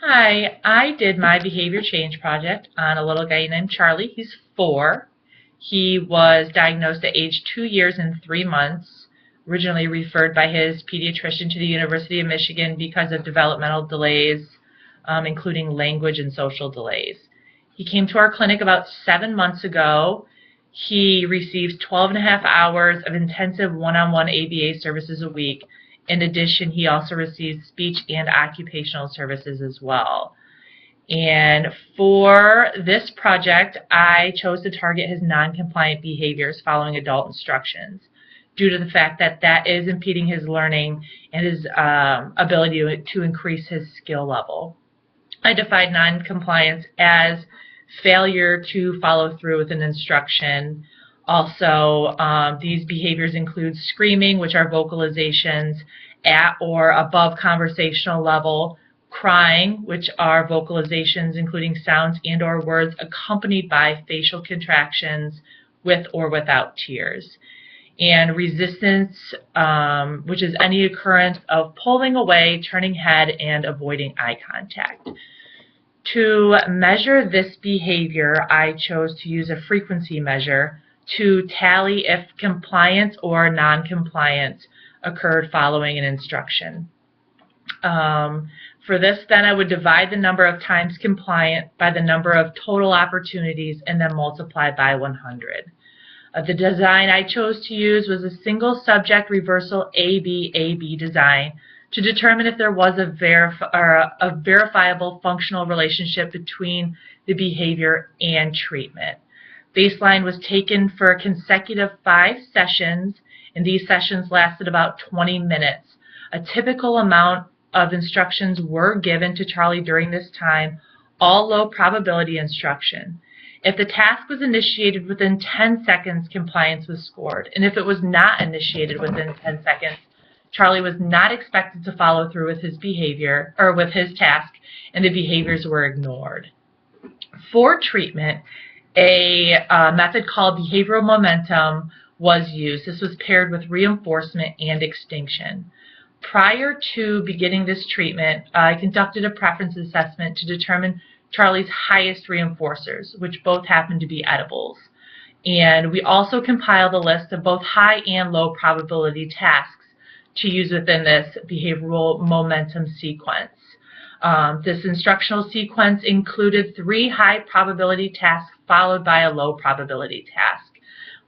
Hi, I did my behavior change project on a little guy named Charlie. He's 4. He was diagnosed at age 2 years and 3 months, originally referred by his pediatrician to the University of Michigan because of developmental delays, including language and social delays. He came to our clinic about 7 months ago. He receives 12.5 hours of intensive one-on-one ABA services a week. In addition, he also receives speech and occupational services as well. And for this project, I chose to target his non-compliant behaviors following adult instructions due to the fact that that is impeding his learning and his ability to increase his skill level. I defined non-compliance as failure to follow through with an instruction. Also, these behaviors include screaming, which are vocalizations at or above conversational level, crying, which are vocalizations including sounds and or words accompanied by facial contractions with or without tears, and resistance, which is any occurrence of pulling away, turning head, and avoiding eye contact. To measure this behavior, I chose to use a frequency measure to tally if compliance or non-compliance occurred following an instruction. For this, then, I would divide the number of times compliant by the number of total opportunities and then multiply by 100. The design I chose to use was a single subject reversal AB design to determine if there was a verifiable functional relationship between the behavior and treatment. Baseline was taken for consecutive 5 sessions, and these sessions lasted about 20 minutes. A typical amount of instructions were given to Charlie during this time, all low probability instruction. If the task was initiated within 10 seconds, compliance was scored, and if it was not initiated within 10 seconds, Charlie was not expected to follow through with his behavior or with his task, and the behaviors were ignored. For treatment, a method called behavioral momentum was used. This was paired with reinforcement and extinction. Prior to beginning this treatment, I conducted a preference assessment to determine Charlie's highest reinforcers, which both happened to be edibles. And we also compiled a list of both high and low probability tasks to use within this behavioral momentum sequence. This instructional sequence included 3 high probability tasks followed by a low probability task.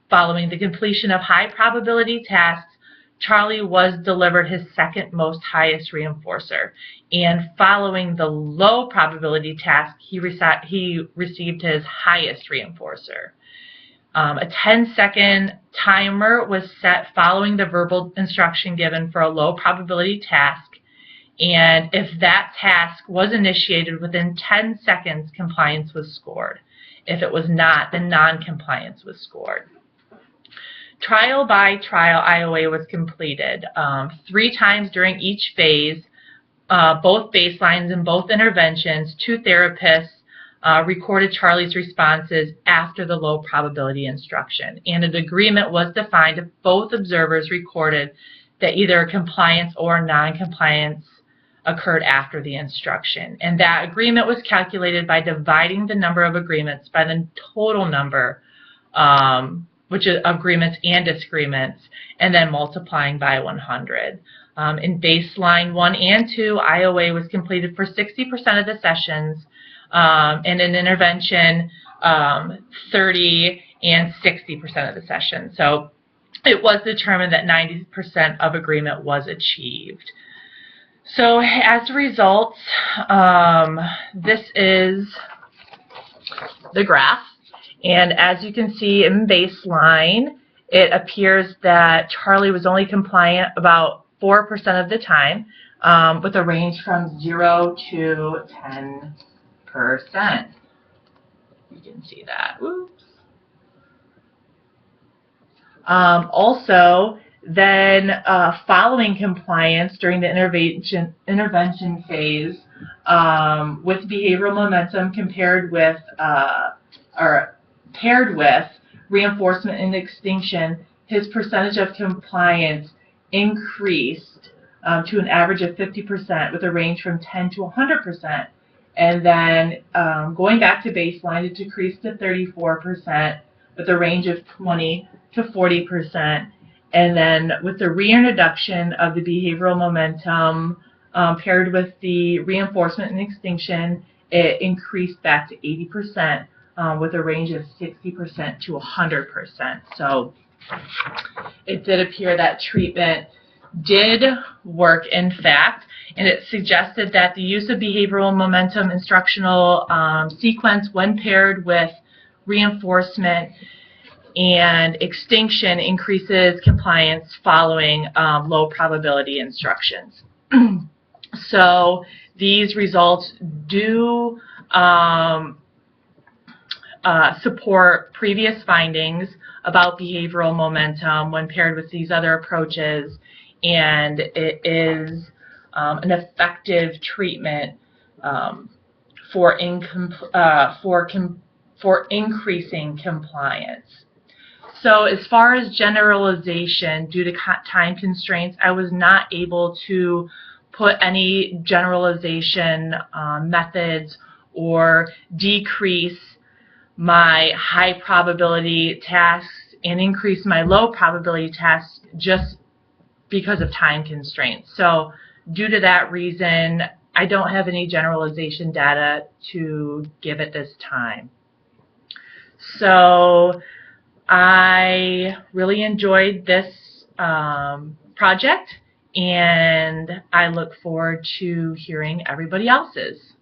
Following the completion of high probability tasks, Charlie was delivered his second most highest reinforcer, and following the low probability task, he received his highest reinforcer. A 10-second timer was set following the verbal instruction given for a low probability task, and if that task was initiated within 10 seconds, compliance was scored. If it was not, then non-compliance was scored. Trial by trial IOA was completed 3 times during each phase, both baselines and both interventions. 2 therapists recorded Charlie's responses after the low probability instruction, and an agreement was defined if both observers recorded that either compliance or non-compliance occurred after the instruction. And that agreement was calculated by dividing the number of agreements by the total number, which is agreements and disagreements, and then multiplying by 100. In baseline 1 and 2, IOA was completed for 60% of the sessions, and in intervention 30 and 60% of the sessions. So it was determined that 90% of agreement was achieved. So as a result, this is the graph. And as you can see in baseline, it appears that Charlie was only compliant about 4% of the time, with a range from 0 to 10%. You can see that. Oops. Also, then following compliance during the intervention phase, with behavioral momentum paired with reinforcement and extinction, his percentage of compliance increased to an average of 50%, with a range from 10 to 100%, And then going back to baseline, it decreased to 34% with a range of 20 to 40%. And then with the reintroduction of the behavioral momentum paired with the reinforcement and extinction, it increased back to 80% with a range of 60% to 100%. So it did appear that treatment did work, in fact, and it suggested that the use of behavioral momentum instructional sequence when paired with reinforcement and extinction increases compliance following low probability instructions. So these results do support previous findings about behavioral momentum when paired with these other approaches, and it is an effective treatment for increasing compliance. So as far as generalization, due to time constraints, I was not able to put any generalization methods or decrease my high probability tasks and increase my low probability tasks just because of time constraints. So due to that reason, I don't have any generalization data to give at this time. So I really enjoyed this project, and I look forward to hearing everybody else's.